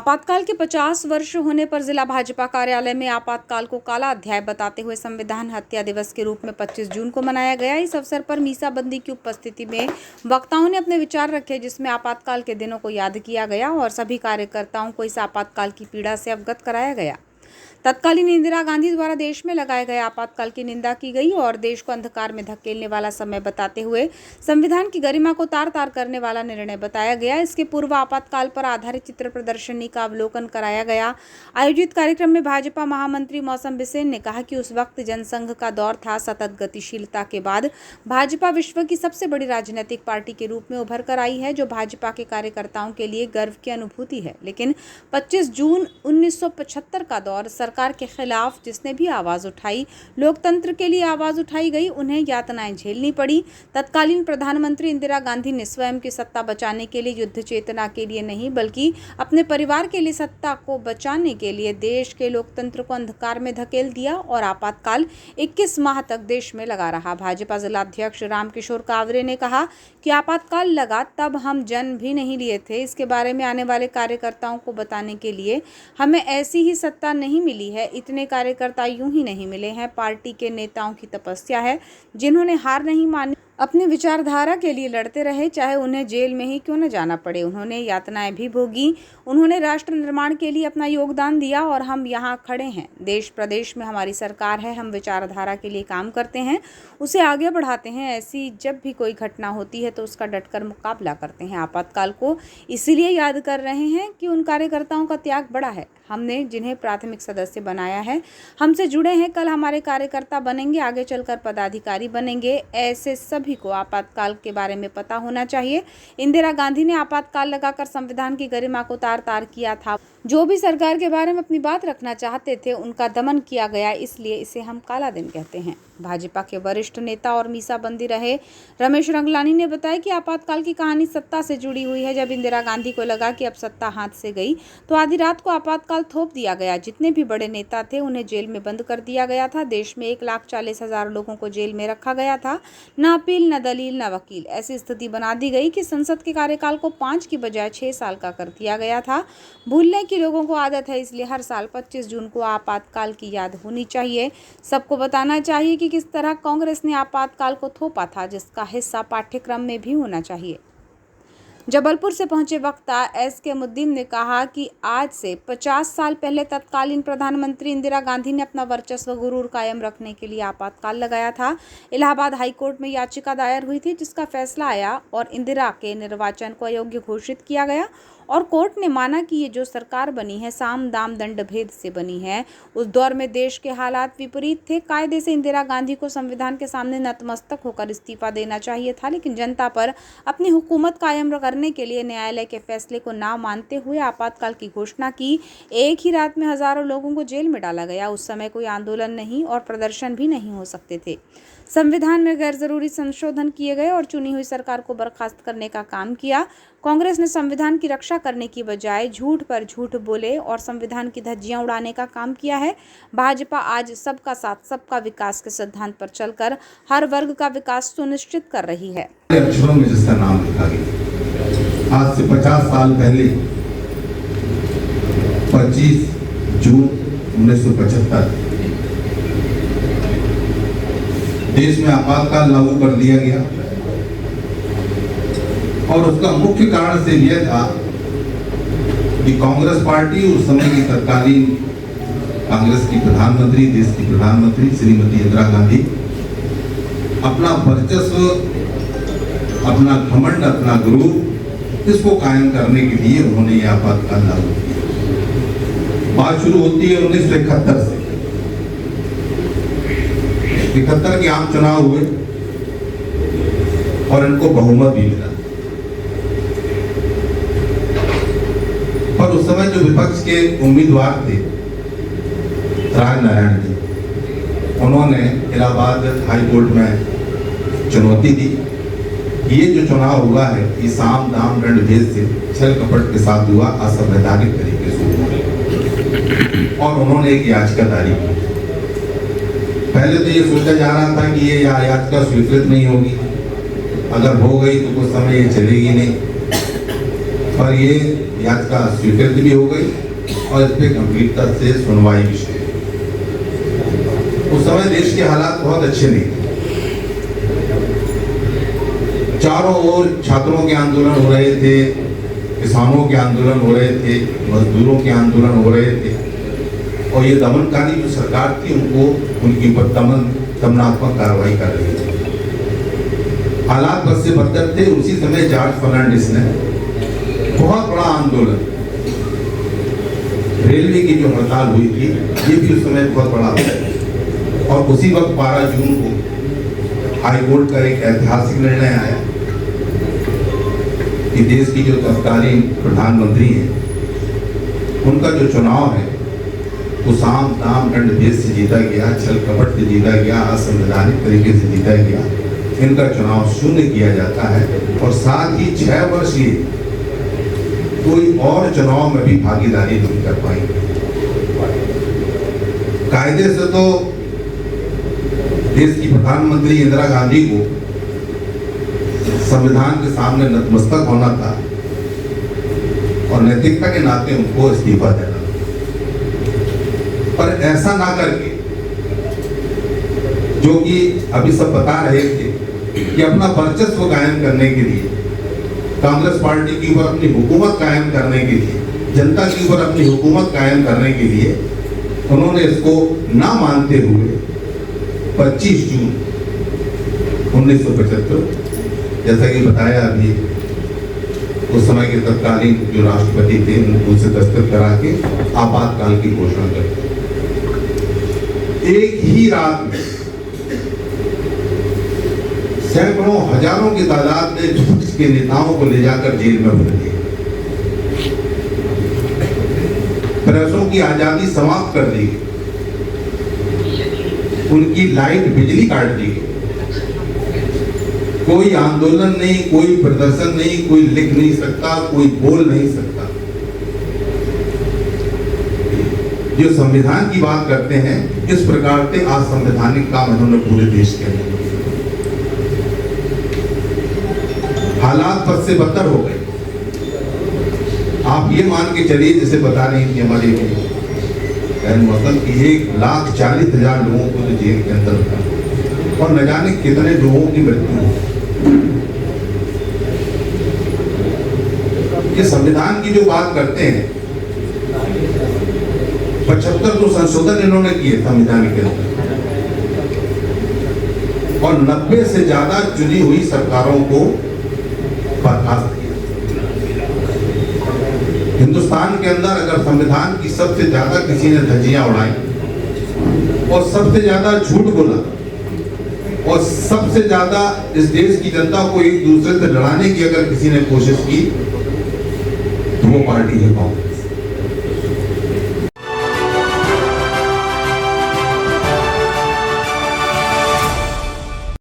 आपातकाल के 50 वर्ष होने पर जिला भाजपा कार्यालय में आपातकाल को काला अध्याय बताते हुए संविधान हत्या दिवस के रूप में 25 जून को मनाया गया। इस अवसर पर मीसाबंदी की उपस्थिति में वक्ताओं ने अपने विचार रखे, जिसमें आपातकाल के दिनों को याद किया गया और सभी कार्यकर्ताओं को इस आपातकाल की पीड़ा से अवगत कराया गया। तत्कालीन इंदिरा गांधी द्वारा देश में लगाए गए आपातकाल की निंदा की गई और देश को अंधकार में धकेलने वाला समय बताते हुए संविधान की गरिमा को तार तार करने वाला निर्णय बताया गया। इसके पूर्व आपातकाल पर आधारित चित्र प्रदर्शनी का अवलोकन कराया गया। आयोजित कार्यक्रम में भाजपा महामंत्री मौसम बिसेन ने कहा कि उस वक्त जनसंघ का दौर था। सतत गतिशीलता के बाद भाजपा विश्व की सबसे बड़ी राजनीतिक पार्टी के रूप में उभर कर आई है, जो भाजपा के कार्यकर्ताओं के लिए गर्व की अनुभूति है। लेकिन 25 जून 1975 का दौर सरकार के खिलाफ जिसने भी आवाज उठाई, लोकतंत्र के लिए आवाज उठाई गई, उन्हें यातनाएं झेलनी पड़ी। तत्कालीन प्रधानमंत्री इंदिरा गांधी ने स्वयं की सत्ता बचाने के लिए, युद्ध चेतना के लिए नहीं बल्कि अपने परिवार के लिए सत्ता को बचाने के लिए देश के लोकतंत्र को अंधकार में धकेल दिया और आपातकाल 21 माह तक देश में लगा रहा। भाजपा जिलाध्यक्ष रामकिशोर कावरे ने कहा कि आपातकाल लगा तब हम जन्म भी नहीं लिए थे। इसके बारे में आने वाले कार्यकर्ताओं को बताने के लिए हमें ऐसी ही सत्ता नहीं मिली है, इतने कार्यकर्ता यूं ही नहीं मिले हैं। पार्टी के नेताओं की तपस्या है, जिन्होंने हार नहीं मानी, अपनी विचारधारा के लिए लड़ते रहे, चाहे उन्हें जेल में ही क्यों न जाना पड़े। उन्होंने यातनाएं भी भोगी, उन्होंने राष्ट्र निर्माण के लिए अपना योगदान दिया और हम यहाँ खड़े हैं। देश प्रदेश में हमारी सरकार है, हम विचारधारा के लिए काम करते हैं, उसे आगे बढ़ाते हैं। ऐसी जब भी कोई घटना होती है तो उसका डटकर मुकाबला करते हैं। आपातकाल को इसीलिए याद कर रहे हैं कि उन कार्यकर्ताओं का त्याग बड़ा है। हमने जिन्हें प्राथमिक सदस्य बनाया है, हमसे जुड़े हैं, कल हमारे कार्यकर्ता बनेंगे, आगे चलकर पदाधिकारी बनेंगे। ऐसे सभी को आपातकाल के बारे में पता होना चाहिए। इंदिरा गांधी ने आपातकाल लगाकर संविधान की गरिमा को तार तार किया था। जो भी सरकार के बारे में अपनी बात रखना चाहते थे, उनका दमन किया गया, इसलिए इसे हम काला दिन कहते हैं। भाजपा के वरिष्ठ नेता और मीसाबंदी रहे रमेश रंगलानी ने बताया कि आपातकाल की कहानी सत्ता से जुड़ी हुई है। जब इंदिरा गांधी को लगा कि अब सत्ता हाथ से गई तो आधी रात को आपातकाल थोप दिया गया। जितने भी बड़े नेता थे उन्हें जेल में बंद कर दिया गया था। देश में 1,40,000 लोगों को जेल में रखा गया था। न अपील, न दलील, न वकील। ऐसी स्थिति बना दी गई कि संसद के कार्यकाल को 5 की बजाय 6 साल का कर दिया गया था। भूलने की लोगों को आदत है, इसलिए हर साल 25 जून को आपातकाल की याद होनी चाहिए। सबको बताना चाहिए कि किस तरह कांग्रेस ने आपातकाल को थोपा था, जिसका हिस्सा पाठ्यक्रम में भी होना चाहिए। जबलपुर से पहुंचे वक्ता एस.के. मुद्दीन ने कहा कि आज से 50 साल पहले तत्कालीन प्रधानमंत्री इंदिरा गांधी ने अपना वर्चस्व गुरूर कायम रखने के लिए आपातकाल लगाया था। इलाहाबाद हाईकोर्ट में याचिका दायर हुई थी, जिसका फैसला आया और इंदिरा के निर्वाचन को अयोग्य घोषित किया गया और कोर्ट ने माना कि ये जो सरकार बनी है साम दाम दंड भेद से बनी है। उस दौर में देश के हालात विपरीत थे। कायदे से इंदिरा गांधी को संविधान के सामने नतमस्तक होकर इस्तीफा देना चाहिए था, लेकिन जनता पर अपनी हुकूमत कायम करने के लिए न्यायालय के फैसले को ना मानते हुए आपातकाल की घोषणा की। एक ही रात में हजारों लोगों को जेल में डाला गया। उस समय कोई आंदोलन नहीं और प्रदर्शन भी नहीं हो सकते थे। संविधान में गैर जरूरी संशोधन किए गए और चुनी हुई सरकार को बर्खास्त करने का काम किया। कांग्रेस ने संविधान की रक्षा करने की बजाय झूठ पर झूठ बोले और संविधान की धज्जियां उड़ाने का काम किया है। भाजपा आज सबका साथ, सबका विकास के सिद्धांत पर चलकर हर वर्ग का विकास सुनिश्चित कर रही है। अक्षरों में जिसका नाम लिखा गया आज से 50 साल पहले 25 जून 1975 देश में आपातकाल लागू कर दिया गया और उसका मुख्य कारण सिर्फ यह था कि कांग्रेस पार्टी उस समय की तत्कालीन कांग्रेस की प्रधानमंत्री, देश की प्रधानमंत्री श्रीमती इंदिरा गांधी अपना वर्चस्व, अपना घमंड, अपना गुरूर, इसको कायम करने के लिए उन्होंने यह आपातकाल लागू किया। बात शुरू होती है 1971 से। 71 के आम चुनाव हुए और इनको बहुमत भी मिला, पर उस समय जो विपक्ष के उम्मीदवार थे राज नारायण जी, उन्होंने इलाहाबाद हाईकोर्ट में चुनौती दी कि ये जो चुनाव हुआ है ये साम दाम दंड भेद से छल कपट के साथ हुआ, असंवैधानिक तरीके से हुआ और उन्होंने एक याचिका दायर की। पहले तो ये सोचा जा रहा था कि ये याचिका स्वीकृत नहीं होगी, अगर हो गई तो कुछ समय ये चलेगी नहीं। पर ये याचिका स्वीकृत भी हो गई और इस पर गंभीरता से सुनवाई भी शुरू हुई। उस समय देश के हालात बहुत अच्छे नहीं थे। चारों ओर छात्रों के आंदोलन हो रहे थे, किसानों के आंदोलन हो रहे थे, मजदूरों के आंदोलन हो रहे थे और ये दमनकारी जो सरकार थी उनकी ऊपर दमनात्मक कार्रवाई कर रही थी। हालात बद से बदतर थे। उसी समय जॉर्ज फर्नांडिस ने बहुत बड़ा आंदोलन, रेलवे की जो हड़ताल हुई थी ये भी उस समय बहुत बड़ा था और उसी वक्त 12 जून को हाईकोर्ट का एक ऐतिहासिक निर्णय आया कि देश की जो तत्कालीन प्रधानमंत्री हैं उनका जो चुनाव है वो साम दाम दंड भेद से जीता गया, छल कपट से जीता गया, असंवैधानिक तरीके से जीता गया। इनका चुनाव शून्य किया जाता है और साथ ही 6 वर्ष ये कोई और चुनाव में भी भागीदारी नहीं कर पाएंगे। कायदे से तो देश की प्रधानमंत्री इंदिरा गांधी को संविधान के सामने नतमस्तक होना था और नैतिकता के नाते उनको इस्तीफा देना, पर ऐसा ना करके जो कि अभी सब बता रहे थे कि अपना वर्चस्व कायम करने के लिए, कांग्रेस पार्टी के ऊपर अपनी हुकूमत कायम करने के लिए, जनता के ऊपर अपनी हुकूमत कायम करने के लिए उन्होंने इसको ना मानते हुए 25 जून 1975, जैसा कि बताया अभी, उस समय के तत्कालीन जो राष्ट्रपति थे उनसे दस्तखत करा के आपातकाल की घोषणा कर दी। एक ही रात में सैकड़ों हजारों की तादाद में विपक्ष के नेताओं को ले जाकर जेल में भर दिया, प्रेसों की आजादी समाप्त कर दी गई, उनकी लाइट बिजली काट दी गई। कोई आंदोलन नहीं, कोई प्रदर्शन नहीं, कोई लिख नहीं सकता, कोई बोल नहीं सकता। जो संविधान की बात करते हैं, इस प्रकार से असंवैधानिक काम इन्होंने पूरे देश के अंदर। हालात बद से बदतर हो गए। आप ये मान के चलिए, जैसे बता रही थी हमारी मौसम की 1,40,000 लोगों को तो जेल के अंदर था और न जाने कितने लोगों की मृत्यु हुई। ये संविधान की जो बात करते हैं, 75 तो संशोधन इन्होंने किए संविधान के अंदर और 90 से ज्यादा चुनी हुई सरकारों को बर्खास्त किया। हिंदुस्तान के अंदर अगर संविधान की सबसे ज्यादा किसी ने धज्जियां उड़ाई और सबसे ज्यादा झूठ बोला और सबसे ज्यादा इस देश की जनता को एक दूसरे से लड़ाने की अगर किसी ने कोशिश की तो वो पार्टी है कांग्रेस।